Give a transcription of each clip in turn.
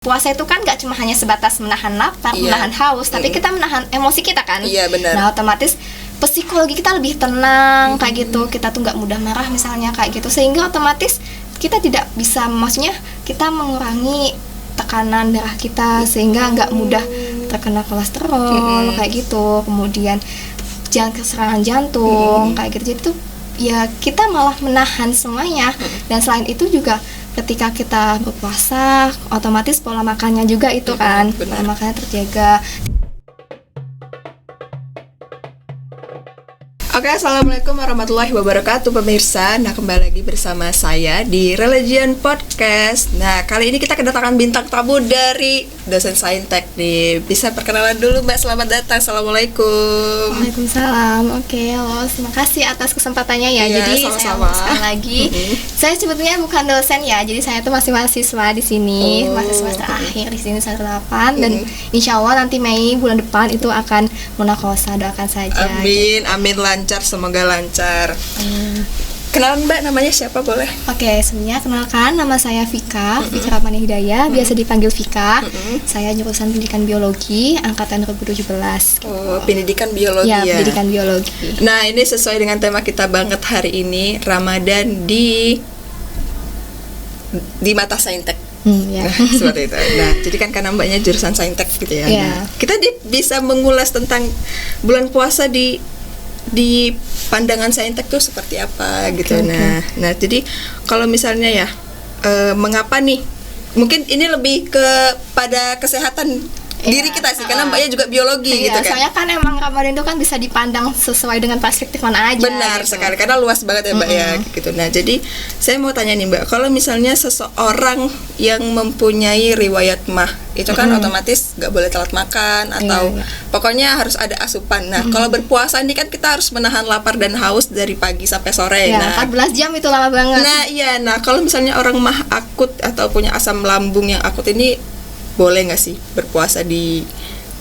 Puasa itu kan gak cuma hanya sebatas menahan lapar, menahan haus, tapi kita menahan emosi kita kan. Iya, benar. Nah, otomatis psikologi kita lebih tenang kayak gitu. Kita tuh gak mudah marah misalnya kayak gitu. Sehingga otomatis kita tidak bisa, maksudnya kita mengurangi tekanan darah kita sehingga gak mudah terkena kolesterol kayak gitu. Kemudian serangan jantung kayak gitu. Jadi tuh ya kita malah menahan semuanya. Dan selain itu juga ketika kita berpuasa, otomatis pola makannya juga itu kan, pola makannya terjaga. Oke, assalamualaikum warahmatullahi wabarakatuh pemirsa. Nah, kembali lagi bersama saya di Religion Podcast. Nah, kali ini kita kedatangan bintang tamu dari dosen Saintek nih. Bisa perkenalan dulu Mbak, selamat datang. Assalamualaikum. Waalaikumsalam. Oke, halo, terima kasih atas kesempatannya ya. Iya, jadi sama-sama. saya sekali lagi, saya sebetulnya bukan dosen ya. Jadi saya tuh masih mahasiswa di sini, masih semester akhir di sini semester 8 dan insya Allah nanti Mei bulan depan itu akan munakosa, doakan saja. Amin, amin, lancar, semoga lancar. Kenalan Mbak, namanya siapa boleh? Oke, sebenarnya kenalkan, nama saya Vika, Vika Rahmani Hidayah, biasa dipanggil Vika. Saya jurusan pendidikan biologi, angkatan 2017. Oh, pendidikan biologi ya. Pendidikan biologi. Nah, ini sesuai dengan tema kita banget hari ini, Ramadan di mata Saintek. Ya. Nah, seperti itu. Nah, jadi kan karena Mbaknya jurusan Saintek gitu ya. Yeah. Nah, kita bisa mengulas tentang bulan puasa di pandangan Saintek tuh seperti apa gitu. Nah, jadi kalau misalnya ya mengapa nih? Mungkin ini lebih kepada kesehatan diri kita sih, karena Mbaknya juga biologi gitu kan. Soalnya kan emang Ramadan itu kan bisa dipandang sesuai dengan perspektif mana aja. Benar gitu. sekali, karena luas banget ya Mbak ya gitu. Nah, jadi saya mau tanya nih Mbak, kalau misalnya seseorang yang mempunyai riwayat MAH, itu kan otomatis nggak boleh telat makan atau pokoknya harus ada asupan. Nah, kalau berpuasa ini kan kita harus menahan lapar dan haus dari pagi sampai sore. Ya, Nah, 14 jam itu lama banget. Nah, iya. Nah, kalau misalnya orang MAH akut atau punya asam lambung yang akut ini boleh nggak sih berpuasa di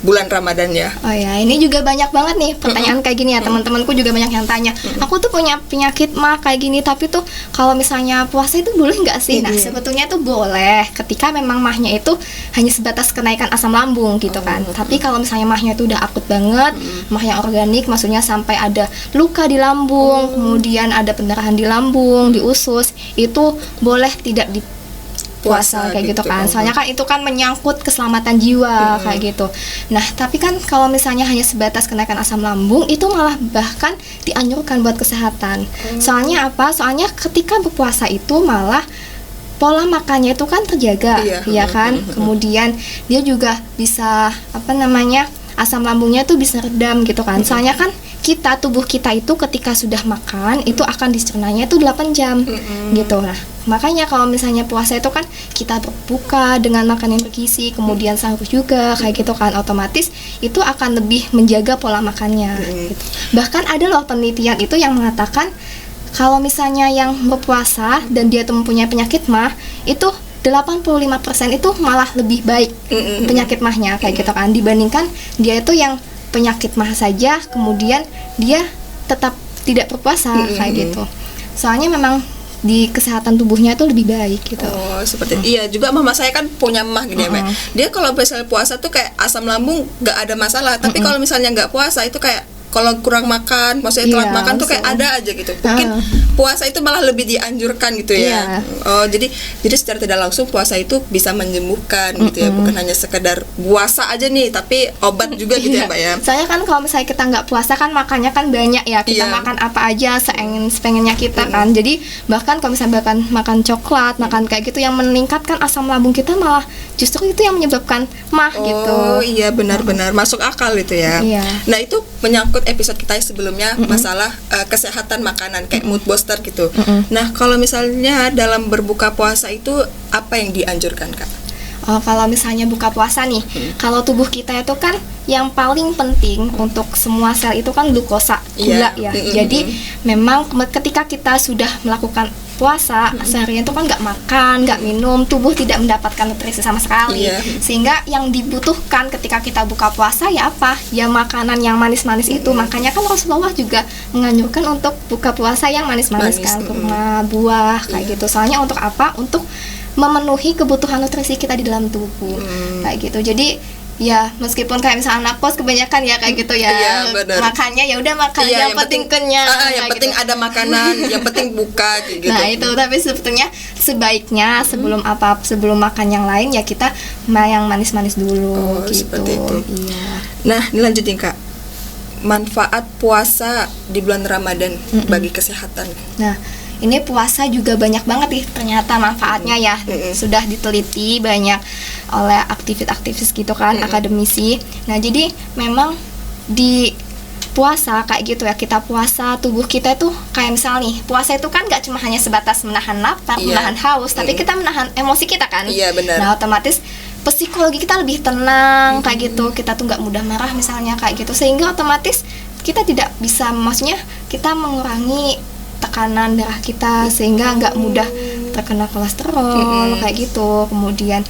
bulan Ramadan ya? Oh ya, ini juga banyak banget nih pertanyaan kayak gini ya. Teman-temanku juga banyak yang tanya. Aku tuh punya penyakit MAH kayak gini, tapi tuh kalau misalnya puasa itu boleh nggak sih? Nah, sebetulnya tuh boleh ketika memang MAH-nya itu hanya sebatas kenaikan asam lambung gitu kan. Tapi kalau misalnya MAH-nya itu udah akut banget, MAH yang organik, maksudnya sampai ada luka di lambung, kemudian ada pendarahan di lambung, di usus, itu boleh tidak puasa kayak gitu kan. Soalnya kan itu kan menyangkut keselamatan jiwa kayak gitu. Nah, tapi kan kalau misalnya hanya sebatas kenaikan asam lambung, itu malah bahkan dianjurkan buat kesehatan. Soalnya apa? Soalnya ketika berpuasa itu malah pola makannya itu kan terjaga, ya kan? Kemudian dia juga bisa asam lambungnya tuh bisa redam gitu kan. Soalnya kan tubuh kita itu ketika sudah makan itu akan dicernanya itu 8 jam gitu. Nah, makanya kalau misalnya puasa itu kan kita berbuka dengan makan yang bergizi, kemudian sahur juga kayak gitu kan, otomatis itu akan lebih menjaga pola makannya gitu. Bahkan ada loh penelitian itu yang mengatakan kalau misalnya yang berpuasa dan dia tuh mempunyai penyakit MAH, itu 85% itu malah lebih baik penyakit MAH-nya kayak gitu kan, dibandingkan dia itu yang penyakit MAH saja kemudian dia tetap tidak berpuasa kayak gitu. Soalnya memang di kesehatan tubuhnya itu lebih baik gitu. Oh, seperti iya, juga mama saya kan punya MAH gini ya Mbak. Dia kalau misalnya puasa tuh kayak asam lambung nggak ada masalah, tapi kalau misalnya nggak puasa itu kayak kalau kurang makan, maksudnya telat makan tuh kayak ada aja gitu. Mungkin puasa itu malah lebih dianjurkan gitu ya. Oh, jadi secara tidak langsung puasa itu bisa menyembuhkan gitu ya, bukan hanya sekedar puasa aja nih, tapi obat juga gitu ya Mbak ya. Saya kan kalau misalnya kita nggak puasa kan makannya kan banyak ya, kita makan apa aja sepengennya kita kan. Jadi bahkan kalau misalnya makan coklat, makan kayak gitu yang meningkatkan asam lambung kita, malah justru itu yang menyebabkan MAH gitu. Oh iya, benar-benar masuk akal itu ya. Nah, itu menyangkut episode kita sebelumnya masalah kesehatan makanan kayak mood booster gitu. Nah, kalau misalnya dalam berbuka puasa itu apa yang dianjurkan Kak? Kalau misalnya buka puasa nih, kalau tubuh kita itu kan yang paling penting untuk semua sel itu kan glukosa, gula ya. Jadi memang ketika kita sudah melakukan puasa, seharian itu kan nggak makan, nggak minum, tubuh tidak mendapatkan nutrisi sama sekali. Sehingga yang dibutuhkan ketika kita buka puasa ya apa? Ya makanan yang manis-manis itu. Makanya kan Rasulullah juga menganjurkan untuk buka puasa yang manis-manis kan, kurma, buah kayak gitu. Soalnya untuk apa? Untuk memenuhi kebutuhan nutrisi kita di dalam tubuh kayak gitu. Jadi ya meskipun kayak misalnya anak kos kebanyakan ya kayak gitu ya, makannya ya udah makan, yang penting kenyang, yang penting gitu. Ada makanan, yang penting buka gitu. Nah itu, tapi sebetulnya sebaiknya sebelum makan yang lain ya kita yang manis-manis dulu gitu. Seperti itu. Iya. Nah ini lanjutin Kak, manfaat puasa di bulan Ramadan bagi kesehatan. Nah ini puasa juga banyak banget nih ternyata manfaatnya ya. Sudah diteliti banyak oleh aktivis-aktivis gitu kan, akademisi. Nah jadi memang di puasa kayak gitu ya, kita puasa, tubuh kita itu kayak misal nih, puasa itu kan gak cuma hanya sebatas menahan lapar, menahan haus, tapi kita menahan emosi kita kan. Iya benar. Nah otomatis psikologi kita lebih tenang kayak gitu, kita tuh gak mudah marah misalnya kayak gitu, sehingga otomatis kita tidak bisa, maksudnya kita mengurangi tekanan darah kita sehingga nggak mudah terkena kolesterol kayak gitu, kemudian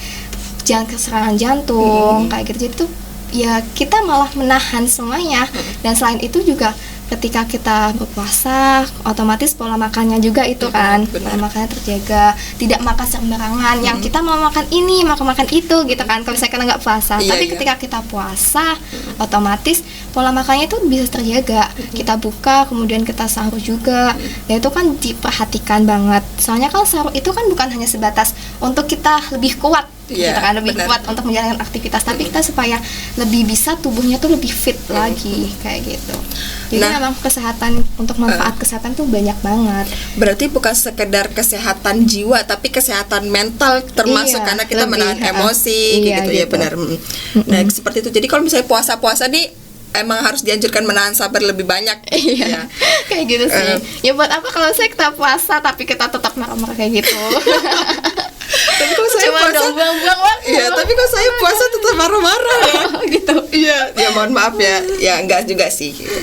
serangan jantung kayak gitu. Jadi tuh ya kita malah menahan semuanya. Dan selain itu juga ketika kita berpuasa otomatis pola makannya juga itu kan, pola makannya terjaga, tidak makan sembarangan yang kita mau makan ini makan itu gitu kan kalau misalnya kita nggak puasa. Tapi ketika kita puasa otomatis pola makannya itu bisa terjaga. Kita buka kemudian kita sahur juga, ya itu kan diperhatikan banget. Soalnya kan sahur itu kan bukan hanya sebatas untuk kita lebih kuat gitu kan, lebih kuat untuk menjalankan aktivitas, tapi kita supaya lebih bisa tubuhnya tuh lebih fit lagi kayak gitu. Jadi memang kesehatan, untuk manfaat kesehatan tuh banyak banget. Berarti bukan sekedar kesehatan jiwa, tapi kesehatan mental termasuk karena kita menahan emosi gitu ya, benar. Nah seperti itu. Jadi kalau misalnya puasa-puasa nih emang harus dianjurkan menahan sabar lebih banyak. Iya. Kayak gitu sih. Ya buat apa kalau saya kita puasa tapi kita tetap marah-marah kayak gitu. Tapi kalau saya cuma puasa buang-buang waktu. Iya, tapi kalau saya puasa tetap marah-marah ya. Gitu. Iya, ya mohon maaf ya. Ya enggak juga sih gitu.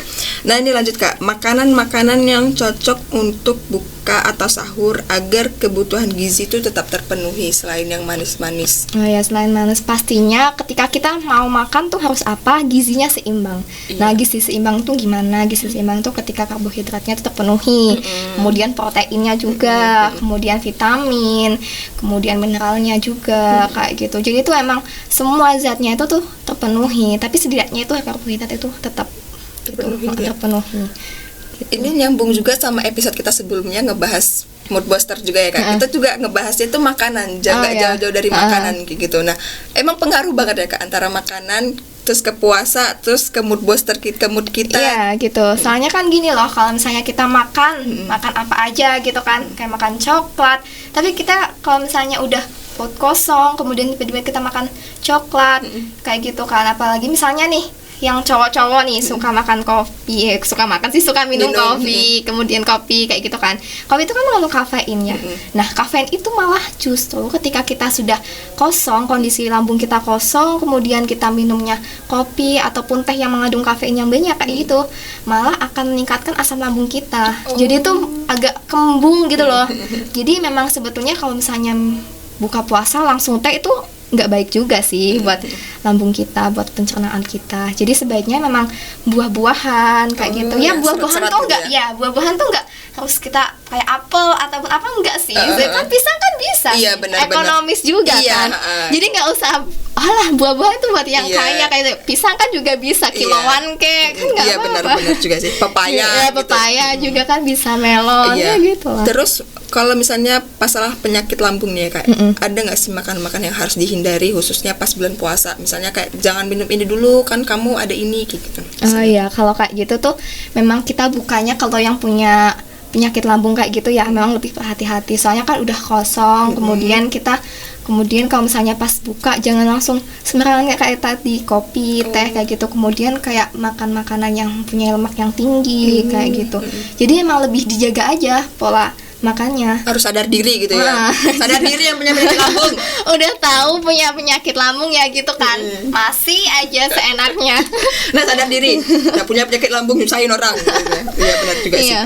Nah, ini lanjut Kak. Makanan-makanan yang cocok untuk buka atau sahur agar kebutuhan gizi itu tetap terpenuhi selain yang manis-manis. Oh ya, selain manis pastinya ketika kita mau makan tuh harus apa? Gizinya seimbang. Nah, gizi seimbang tuh gimana? Gizi seimbang tuh ketika karbohidratnya itu terpenuhi, kemudian proteinnya juga, kemudian vitamin, kemudian mineralnya juga kayak gitu. Jadi itu emang semua zatnya itu tuh terpenuhi, tapi setidaknya itu karbohidrat itu tetap terpenuhi. Gitu. Ini nyambung juga sama episode kita sebelumnya ngebahas mood booster juga ya Kak. Kita juga ngebahasnya itu makanan, jangan jauh-jauh dari makanan gitu. Nah, emang pengaruh banget ya Kak antara makanan terus ke puasa, terus ke mood booster ke mood kita. Iya gitu. Soalnya kan gini loh, kalau misalnya kita makan apa aja gitu kan, kayak makan coklat, tapi kita kalau misalnya udah perut kosong, kemudian tiba-tiba kita makan coklat kayak gitu kan, apalagi misalnya nih yang cowok-cowok nih suka makan kopi, suka minum kopi, kemudian kopi kayak gitu kan. Kopi itu kan mengandung kafein ya. Nah, kafein itu malah justru ketika kita sudah kosong, kondisi lambung kita kosong, kemudian kita minumnya kopi ataupun teh yang mengandung kafein yang banyak kayak gitu, malah akan meningkatkan asam lambung kita. Jadi itu agak kembung gitu loh. Jadi memang sebetulnya kalau misalnya buka puasa langsung teh itu nggak baik juga sih buat lambung kita, buat pencernaan kita. Jadi sebaiknya memang buah-buahan kayak gitu. Ya buah-buahan tuh enggak ya, buah-buahan tuh enggak harus kita kayak apel ataupun apa, enggak sih. Kan pisang kan bisa. Iya, benar, ekonomis juga kan. Jadi nggak usah buah-buahan itu buat yang kaya kayak gitu. Pisang kan juga bisa kiloan kan nggak apa-apa. Benar juga sih. Papaya papaya juga kan bisa, melon gitu lah. Terus kalau misalnya masalah penyakit lambung nih ya Kak, ada nggak sih makan-makan yang harus dihindari khususnya pas bulan puasa? Misalnya kayak jangan minum ini dulu kan kamu ada ini gitu. Oh iya, kalau kayak gitu tuh memang kita bukanya kalau yang punya penyakit lambung kayak gitu ya memang lebih berhati-hati. Soalnya kan udah kosong, kemudian kalau misalnya pas buka jangan langsung sembarangan kayak tadi kopi, teh kayak gitu. Kemudian kayak makan makanan yang punya lemak yang tinggi kayak gitu. Jadi emang lebih dijaga aja pola makannya. Harus sadar diri gitu ya. Sadar diri yang punya penyakit lambung. Udah tahu punya penyakit lambung ya gitu kan. Masih aja seenaknya. Nah, sadar diri. Nah, punya penyakit lambung nyusahin orang gitu ya. Iya benar juga sih.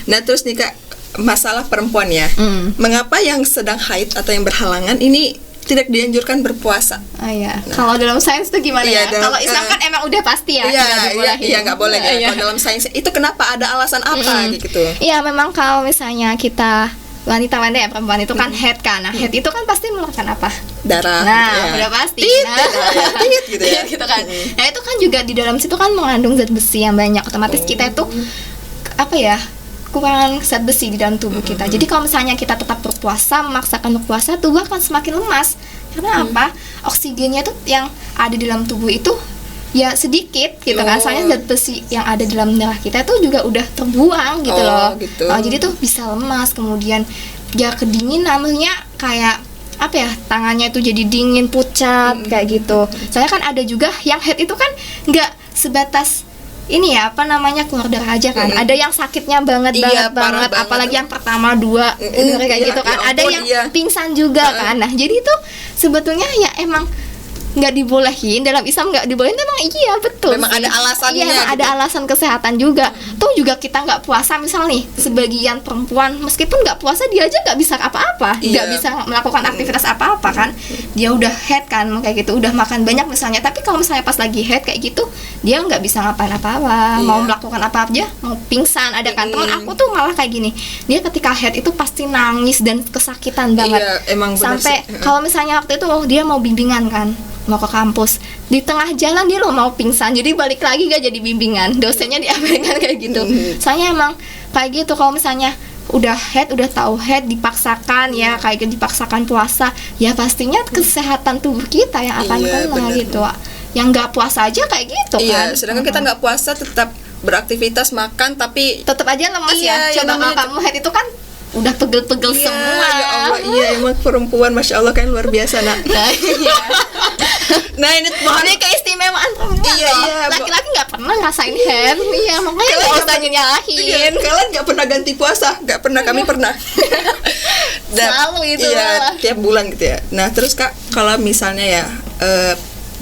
Nah, terus nih Kak, masalah perempuan ya. Mengapa yang sedang haid atau yang berhalangan ini tidak dianjurkan berpuasa? Nah. Kalau dalam sains itu gimana ya? Kalau Islam kan emang udah pasti ya. Iya, nggak boleh ya. Kalau dalam sains itu kenapa? Ada alasan apa gitu? Iya, memang kalau misalnya kita wanita ya, perempuan itu kan head kan. Nah, head itu kan pasti mengeluarkan apa? Darah. Nah, gitu ya. udah pasti. Tit, Nah, tit, gitu ya. gitu kan. Nah, itu kan juga di dalam situ kan mengandung zat besi yang banyak. Otomatis kita itu apa ya? Kurang zat besi di dalam tubuh kita. Jadi kalau misalnya kita tetap berpuasa, memaksakan berpuasa, tubuh akan semakin lemas. Karena apa? Oksigennya tuh yang ada di dalam tubuh itu ya sedikit gitu kan, soalnya zat besi yang ada dalam darah kita itu juga udah terbuang gitu loh. Gitu. Jadi tuh bisa lemas, kemudian ya kedinginan, maksudnya kayak apa ya, tangannya itu jadi dingin, pucat kayak gitu. Soalnya kan ada juga yang head itu kan nggak sebatas ini ya, apa namanya, keluar darah aja kan. Ada yang sakitnya banget banget, apalagi yang pertama 2 kayak gitu kan. Ada yang pingsan juga kan. Nah, jadi itu sebetulnya ya emang nggak dibolehin, dalam Islam nggak dibolehin, memang iya betul. Memang ada alasannya. Iya, gitu. ada alasan kesehatan juga. Tuh juga kita nggak puasa misal nih, sebagian perempuan meskipun nggak puasa dia aja nggak bisa apa-apa, nggak bisa melakukan aktivitas apa-apa kan. Dia udah head kan kayak gitu, udah makan banyak misalnya. Tapi kalau misalnya pas lagi head kayak gitu, dia nggak bisa ngapain apa-apa, mau melakukan apa aja, mau pingsan. Ada kan teman aku tuh malah kayak gini, dia ketika head itu pasti nangis dan kesakitan banget. Iya, emang bener sampai sih. kalau misalnya waktu itu dia mau bimbingan kan, mau ke kampus, di tengah jalan dia mau pingsan, jadi balik lagi gak jadi bimbingan, dosennya diabaikan kayak gitu. Soalnya emang kayak gitu, kalau misalnya udah head, udah tahu head, dipaksakan ya kayak gitu, dipaksakan puasa, ya pastinya kesehatan tubuh kita yang akan kena gitu. Yang nggak puasa aja kayak gitu kan. Iya, sedangkan kita nggak puasa tetap beraktivitas, makan, tapi tetap aja lemas Iya, ya. Coba namanya kalau kamu head itu kan udah pegel-pegel iya, semua. ya Allah, iya emang perempuan, masya Allah kan luar biasa nak. Nah ini Ini keistimewaan perempuan. Iya, loh. iya, Laki-laki nggak pernah ngerasain head. Iya, makanya nggak usah nyalahin. kalian nggak pernah ganti puasa, nggak pernah, kami pernah. Selalu itu malah. tiap bulan gitu ya. Nah terus kak, kalau misalnya ya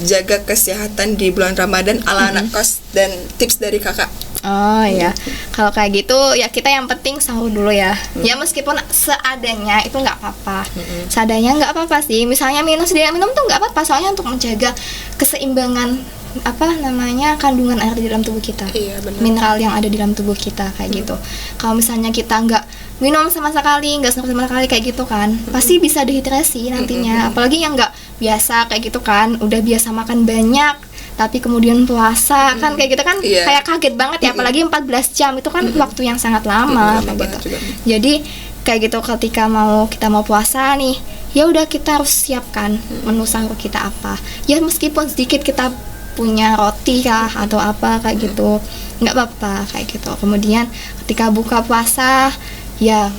jaga kesehatan di bulan Ramadan ala anak kos, dan tips dari kakak. Oh ya, kalau kayak gitu ya kita yang penting sahur dulu ya. Ya meskipun seadanya itu nggak apa-apa. Seadanya nggak apa-apa sih. Misalnya minum sedikit minum tuh nggak apa-apa. Soalnya untuk menjaga keseimbangan apa namanya kandungan air di dalam tubuh kita. Iya, benar. Mineral yang ada di dalam tubuh kita kayak gitu. Kalau misalnya kita nggak minum sama sekali, nggak sama sekali kayak gitu kan, pasti bisa dehidrasi nantinya. Apalagi yang nggak biasa kayak gitu kan, udah biasa makan banyak tapi kemudian puasa kan kayak gitu kan, kayak kaget banget ya, apalagi 14 jam itu kan waktu yang sangat lama kayak gitu. Jadi kayak gitu, ketika kita mau puasa nih, ya udah kita harus siapkan menu sahur kita apa. Ya meskipun sedikit kita punya roti kah atau apa kayak gitu, nggak apa-apa kayak gitu. Kemudian ketika buka puasa ya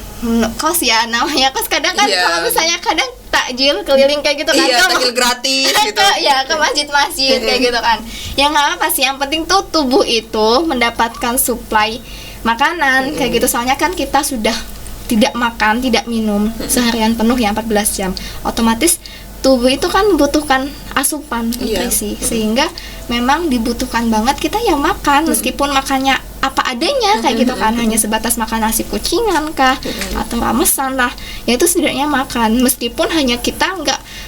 kos ya, namanya kos kadang kan kalau misalnya kadang takjil keliling kayak gitu kan, takjil gratis gitu. Ya ke masjid-masjid kayak gitu kan. Ya nggak apa sih, yang penting tuh tubuh itu mendapatkan suplai makanan kayak gitu. Soalnya kan kita sudah tidak makan, tidak minum seharian penuh ya 14 jam. Otomatis tubuh itu kan membutuhkan asupan nutrisi, sehingga memang dibutuhkan banget kita yang makan, meskipun makannya apa adanya kayak gitu kan, hanya sebatas makan nasi kucingan kah atau ramesan lah, ya itu setidaknya makan, meskipun hanya kita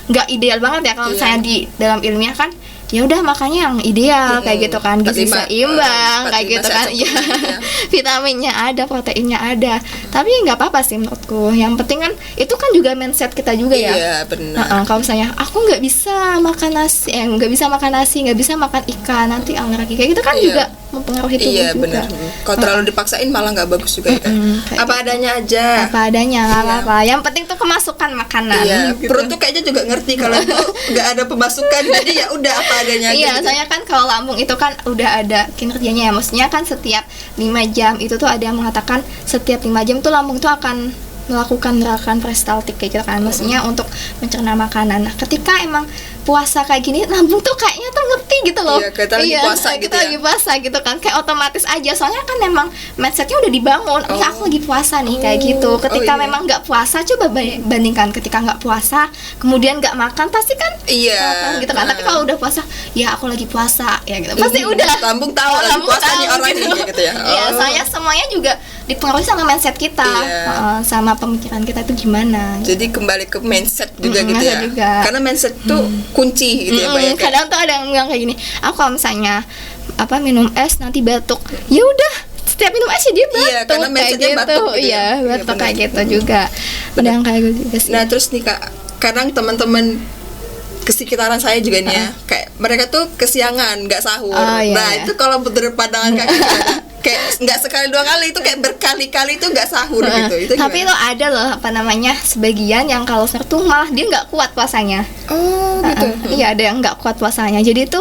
nggak ideal banget ya kalau misalnya di dalam ilmiah kan, ya udah makanya yang ideal kayak gitu kan, gizi seimbang kayak gitu kan, ya vitaminnya ada, proteinnya ada, tapi nggak apa-apa sih menurutku. Yang penting kan itu kan juga mindset kita juga ya. Iya benar. Kalau misalnya aku nggak bisa makan nasi, nggak bisa makan ikan, nanti alergi kayak gitu kan juga mempengaruhi tubuh juga. Iya benar. Kalau terlalu dipaksain malah nggak bagus juga ya kan. Apa adanya aja. Apa adanya nggak apa-apa. Yang penting tuh kemasukan makanan. Iya. Gitu. Perut tuh kayaknya juga ngerti kalau itu nggak ada pemasukan, jadi ya udah apa adanya aja. Iya, gitu. soalnya kan kalau lambung itu kan udah ada kinerjanya ya. Maksudnya kan setiap 5 jam itu tuh ada yang mengatakan setiap 5 jam tuh lambung tuh akan melakukan gerakan peristaltik kayak gitu kan, maksudnya untuk mencerna makanan. Nah, ketika emang puasa kayak gini, lambung tuh kayaknya tuh ngerti gitu loh. Iya, kita lagi puasa gitu kita lagi puasa gitu kan, kayak otomatis aja. Soalnya kan memang mindsetnya udah dibangun. Ya aku lagi puasa nih kayak gitu. Ketika memang nggak puasa, coba bandingkan ketika nggak puasa, kemudian nggak makan, pasti kan gitu kan. Tapi kalau udah puasa, ya aku lagi puasa ya gitu. Pasti udah. Lambung tahu lagi puasa nih orang gitu. Ini gitu ya. Iya, soalnya semuanya juga dipengaruhi sama mindset kita, sama pemikiran kita itu gimana. Jadi kembali ke mindset juga gitu ya. Juga. Karena mindset tuh kunci gitu ya, Mbak ya. Kadang tuh ada yang bilang kayak gini, aku kalau misalnya minum es nanti batuk. Ya udah, setiap minum es dia batuk. Iya, karena kayak mindsetnya gitu. batuk gitu Iya, ya. batuk Iya, kayak benar. gitu juga. Udah kayak gitu sih. Nah terus nih Kak, kadang teman-teman kesekitaran saya juga nih ya, kayak mereka tuh kesiangan, nggak sahur. Oh, iya, Nah iya. itu kalau menurut pandangan Kak gimana? Kayak nggak sekali dua kali, itu kayak berkali-kali itu nggak sahur gitu. Itu Tapi gimana? lo ada loh apa namanya sebagian yang kalau sahur tuh malah dia nggak kuat puasanya. Oh gitu. Iya, ada yang nggak kuat puasanya. Jadi itu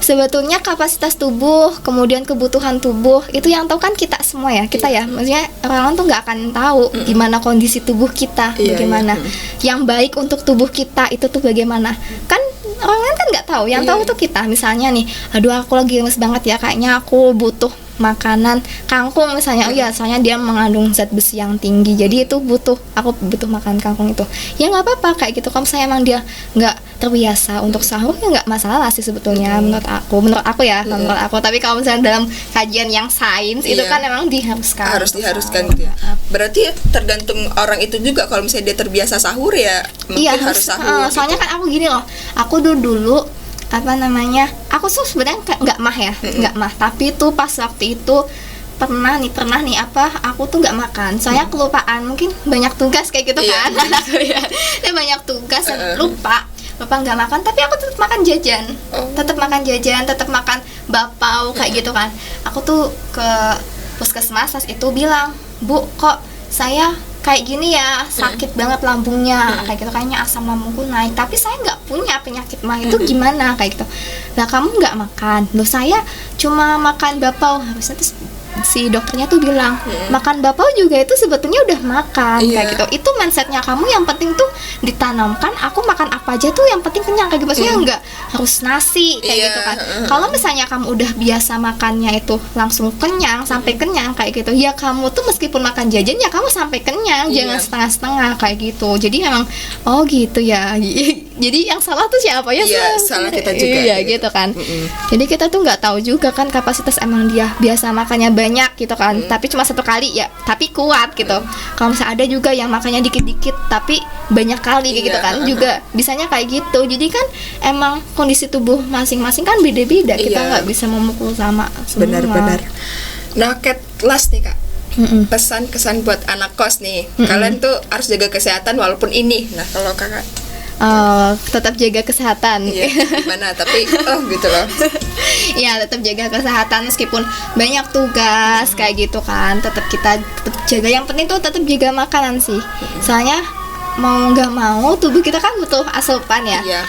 sebetulnya kapasitas tubuh, kemudian kebutuhan tubuh itu yang tahu kan kita semua ya, kita ya. Maksudnya orang tuh nggak akan tahu gimana kondisi tubuh kita, Iya, bagaimana. Yang baik untuk tubuh kita itu tuh bagaimana. Kan orang lain kan nggak tahu, yang Iya. tahu tuh kita. Misalnya nih, aduh aku lagi lemes banget ya, kayaknya aku butuh makanan kangkung misalnya. Oh iya, soalnya dia mengandung zat besi yang tinggi, jadi itu aku butuh makan kangkung itu. Ya nggak apa-apa kayak gitu. Kalau misalnya emang dia nggak terbiasa untuk sahur ya nggak masalah sih sebetulnya menurut aku ya, menurut aku. Tapi kalau misalnya dalam kajian yang sains itu Iya. kan emang diharuskan Harus untuk diharuskan sahur. gitu ya. Berarti ya tergantung orang itu juga, kalau misalnya dia terbiasa sahur ya mungkin Iya harus sahur. soalnya gitu. kan aku gini loh, aku dulu apa namanya, aku tuh sebenarnya nggak mah ya, nggak mah. Tapi tuh pas waktu itu pernah nih aku tuh nggak makan, soalnya kelupaan, mungkin banyak tugas kayak gitu Iya. kan. Dan banyak tugas dan lupa nggak makan, tapi aku tetap makan jajan, tetap makan bakpao kayak gitu kan. Aku tuh ke puskesmas itu bilang, Bu, kok saya kayak gini ya, sakit banget lambungnya, kayak gitu, kayaknya asam lambungku naik, tapi saya nggak punya penyakit mah, itu gimana kayak gitu. Nah kamu nggak makan, loh saya cuma makan bakpao. Harusnya tuh si dokternya tuh bilang makan bakpao juga itu sebetulnya udah makan, Iya. kayak gitu. Itu mindsetnya kamu, yang penting tuh ditanamkan aku makan apa aja tuh yang penting kenyang kayak gitu. Maksudnya nggak harus nasi kayak Iya, gitu kan. Kalau misalnya kamu udah biasa makannya itu langsung kenyang sampai kenyang kayak gitu, ya kamu tuh meskipun makan jajan ya kamu sampai kenyang, Iya. jangan setengah-setengah kayak gitu. Jadi memang oh gitu ya. Jadi yang salah tuh siapa ya? Iya, salah kita juga, Iya gitu. gitu kan. Jadi kita tuh nggak tahu juga kan kapasitas emang dia biasa makannya banyak gitu kan, tapi cuma satu kali ya, tapi kuat gitu. Kalau misalnya ada juga yang makannya dikit-dikit tapi banyak kali kayak gitu Iya, kan, juga bisanya kayak gitu. Jadi kan emang kondisi tubuh masing-masing kan beda-beda, kita Iya. nggak bisa memukul sama semua. Benar-benar. Nah, Kat, last nih Kak. Mm-mm. Pesan-kesan buat anak kos nih. Kalian tuh harus jaga kesehatan walaupun ini. Nah, kalau Kakak Tetap jaga kesehatan. iya gimana? Tapi gitu loh. Ya tetap jaga kesehatan meskipun banyak tugas kayak gitu kan, tetap jaga. Yang penting tuh tetap jaga makanan sih, soalnya mau nggak mau tubuh kita kan butuh asupan ya. Iya.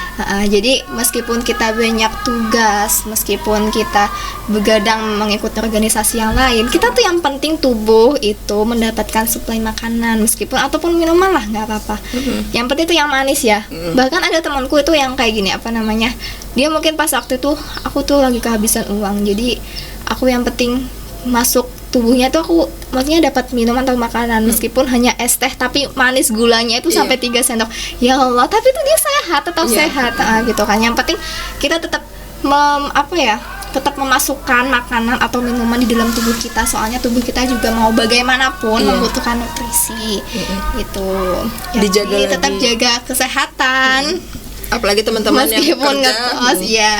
Jadi meskipun kita banyak tugas, meskipun kita begadang mengikuti organisasi yang lain, kita tuh yang penting tubuh itu mendapatkan suplai makanan, meskipun ataupun minuman lah nggak apa-apa. Yang penting tuh yang manis ya. Bahkan ada temanku itu yang kayak gini, apa namanya, dia mungkin pas waktu itu aku tuh lagi kehabisan uang, jadi aku yang penting masuk tubuhnya tuh aku maksudnya dapat minuman atau makanan meskipun hanya es teh tapi manis gulanya itu sampai 3 sendok. Ya Allah, tapi itu dia sehat, tetap Iya. sehat gitu kan. Yang penting kita tetap tetap memasukkan makanan atau minuman di dalam tubuh kita, soalnya tubuh kita juga mau bagaimanapun Iya. membutuhkan nutrisi gitu. Dijaga Jadi tetap lagi. jaga kesehatan. Apalagi teman-teman yang Meskipun kerja. ngekos ya,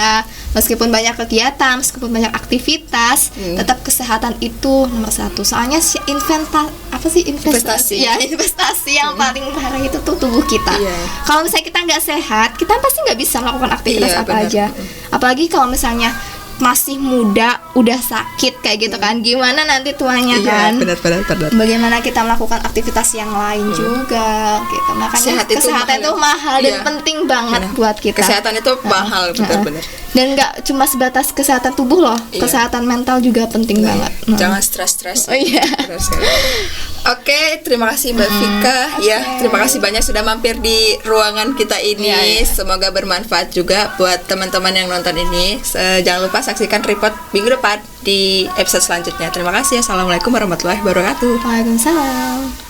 meskipun banyak kegiatan, meskipun banyak aktivitas, tetap kesehatan itu nomor satu. Soalnya Investasi. ya investasi yang paling parah itu tuh tubuh kita. Iya. Kalau misalnya kita nggak sehat, kita pasti nggak bisa melakukan aktivitas Iya, apa benar. aja. Apalagi kalau misalnya masih muda udah sakit kayak gitu kan, gimana nanti tuanya kan? benar. Bagaimana kita melakukan aktivitas yang lain juga gitu. Makanya Sehat itu kesehatan mahal itu ya. mahal dan Iya. penting banget buat kita. Kesehatan itu mahal, benar-benar. Dan nggak cuma sebatas kesehatan tubuh loh, Iya. kesehatan mental juga penting banget. Jangan stres-stres. Oh iya. Benar sekali. Oke, terima kasih Mbak Vika. Ya, terima kasih banyak sudah mampir di ruangan kita ini. Iya, iya. Semoga bermanfaat juga buat teman-teman yang nonton ini. Jangan lupa saksikan report minggu depan di episode selanjutnya. Terima kasih. Assalamualaikum warahmatullahi wabarakatuh. Waalaikumsalam.